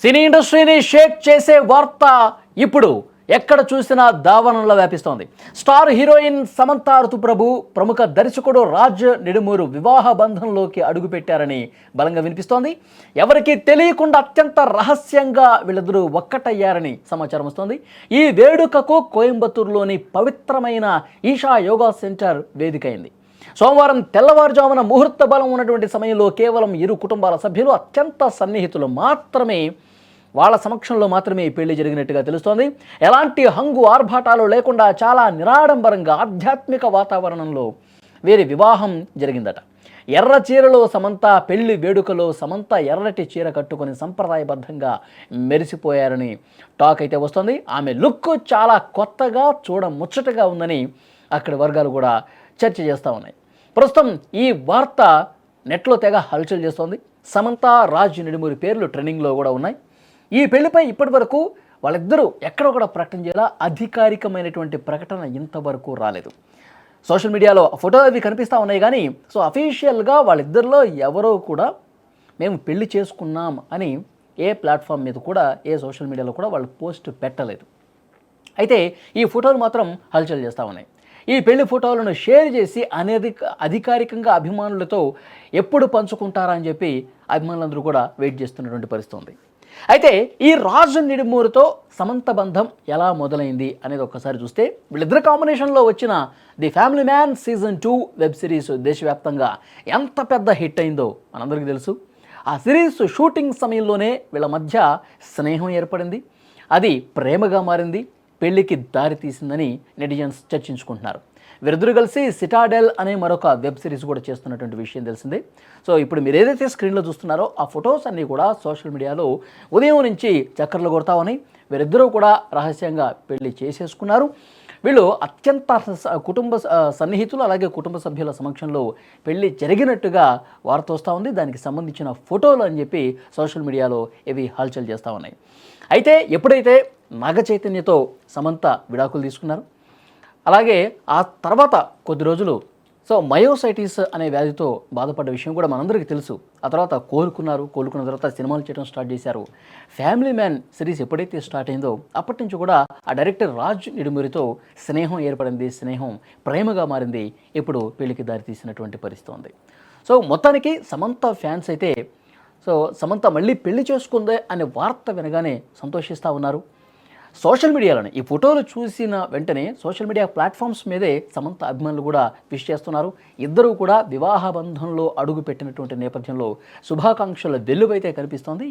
సినీ ఇండస్ట్రీని షేక్ చేసే వార్త ఇప్పుడు ఎక్కడ చూసినా దావానంలో వ్యాపిస్తోంది. స్టార్ హీరోయిన్ సమంత ఋతుప్రభు ప్రముఖ దర్శకుడు రాజ్ నిడుమూరు వివాహ బంధంలోకి అడుగుపెట్టారని బలంగా వినిపిస్తోంది. ఎవరికి తెలియకుండా అత్యంత రహస్యంగా వీళ్ళిద్దరూ ఒక్కటయ్యారని సమాచారం వస్తోంది. ఈ వేడుకకు కోయంబత్తూరులోని పవిత్రమైన ఈషా యోగా సెంటర్ వేదికైంది. సోమవారం తెల్లవారుజామున ముహూర్త బలం ఉన్నటువంటి సమయంలో కేవలం ఇరు కుటుంబాల సభ్యులు, అత్యంత సన్నిహితులు మాత్రమే వాళ్ళ సమక్షంలో మాత్రమే ఈ పెళ్లి జరిగినట్టుగా తెలుస్తోంది. ఎలాంటి హంగు ఆర్భాటాలు లేకుండా చాలా నిరాడంబరంగా ఆధ్యాత్మిక వాతావరణంలో వీరి వివాహం జరిగిందట. ఎర్ర చీరలో సమంత, పెళ్లి వేడుకలో సమంత ఎర్రటి చీర కట్టుకొని సంప్రదాయబద్ధంగా మెరిసిపోయారని టాక్ అయితే వస్తుంది. ఆమె లుక్ చాలా కొత్తగా, చూడముచ్చటగా ఉందని అక్కడి వర్గాలు కూడా చర్చ చేస్తూ ఉన్నాయి. ప్రస్తుతం ఈ వార్త నెట్లో తెగ హల్చల్ చేస్తోంది. సమంత, రాజ్ నిడుమూరి పేర్లు ట్రెండింగ్లో కూడా ఉన్నాయి. ఈ పెళ్లిపై ఇప్పటి వరకు వాళ్ళిద్దరూ ఎక్కడ కూడా ప్రకటన చేయాలా, అధికారికమైనటువంటి ప్రకటన ఇంతవరకు రాలేదు. సోషల్ మీడియాలో ఫోటోలు అవి కనిపిస్తూ ఉన్నాయి కానీ అఫీషియల్గా వాళ్ళిద్దరిలో ఎవరో కూడా మేము పెళ్లి చేసుకున్నాం అని ఏ ప్లాట్ఫామ్ మీద కూడా, ఏ సోషల్ మీడియాలో కూడా వాళ్ళు పోస్ట్ పెట్టలేదు. అయితే ఈ ఫోటోలు మాత్రం హల్చల్ చేస్తూ ఉన్నాయి. ఈ పెళ్లి ఫోటోలను షేర్ చేసి అధికారికంగా అభిమానులతో ఎప్పుడు పంచుకుంటారా అని చెప్పి అభిమానులందరూ కూడా వెయిట్ చేస్తున్నటువంటి పరిస్థితి ఉంది. అయితే ఈ రాజు నిడుమూరుతో సమంత బంధం ఎలా మొదలైంది అనేది ఒక్కసారి చూస్తే, వీళ్ళిద్దరు కాంబినేషన్లో వచ్చిన the family man season 2 web series దేశవ్యాప్తంగా ఎంత పెద్ద హిట్ అయిందో మనందరికీ తెలుసు. ఆ సిరీస్ షూటింగ్ సమయంలోనే వీళ్ళ మధ్య స్నేహం ఏర్పడింది. అది ప్రేమగా మారింది, పెళ్లికి దారి తీసిందని నెటిజన్స్ చర్చించుకుంటున్నారు. వీరిద్దరూ కలిసి సిటాడెల్ అనే మరొక వెబ్ సిరీస్ కూడా చేస్తున్నటువంటి విషయం తెలిసిందే. ఇప్పుడు మీరు ఏదైతే స్క్రీన్లో చూస్తున్నారో ఆ ఫొటోస్ అన్నీ కూడా సోషల్ మీడియాలో ఉదయం నుంచి చక్కర్లు కొడతామని, వీరిద్దరూ కూడా రహస్యంగా పెళ్లి చేసేసుకున్నారు. వీళ్ళు అత్యంత కుటుంబ సన్నిహితులు, అలాగే కుటుంబ సభ్యుల సమక్షంలో పెళ్లి జరిగినట్టుగా వార్త వస్తూ ఉంది. దానికి సంబంధించిన ఫోటోలు అని చెప్పి సోషల్ మీడియాలో ఇవి హల్చల్ చేస్తూ ఉన్నాయి. అయితే ఎప్పుడైతే నాగ చైతన్యతో సమంత విడాకులు తీసుకున్నారు, అలాగే ఆ తర్వాత కొద్ది రోజులు మయోసైటిస్ అనే వ్యాధితో బాధపడ్డ విషయం కూడా మనందరికీ తెలుసు. ఆ తర్వాత కోలుకున్న తర్వాత సినిమాలు చేయడం స్టార్ట్ చేశారు. ఫ్యామిలీ మ్యాన్ సిరీస్ ఎప్పుడైతే స్టార్ట్ అయిందో అప్పటి నుంచి కూడా ఆ డైరెక్టర్ రాజ్ నిడుమూరితో స్నేహం ఏర్పడింది, స్నేహం ప్రేమగా మారింది. ఇప్పుడు పెళ్లికి దారి తీసినటువంటి పరిస్థితి ఉంది. మొత్తానికి సమంత ఫ్యాన్స్ అయితే సమంత మళ్ళీ పెళ్లి చేసుకుందే అనే వార్త వినగానే సంతోషిస్తూ ఉన్నారు. సోషల్ మీడియాలోనే ఈ ఫోటోలు చూసిన వెంటనే సోషల్ మీడియా ప్లాట్ఫామ్స్ మీదే సమంత అభిమానులు కూడా విష్ చేస్తున్నారు. ఇద్దరూ కూడా వివాహ బంధంలో అడుగు పెట్టినటువంటి నేపథ్యంలో శుభాకాంక్షల వెల్లువైతే కనిపిస్తోంది.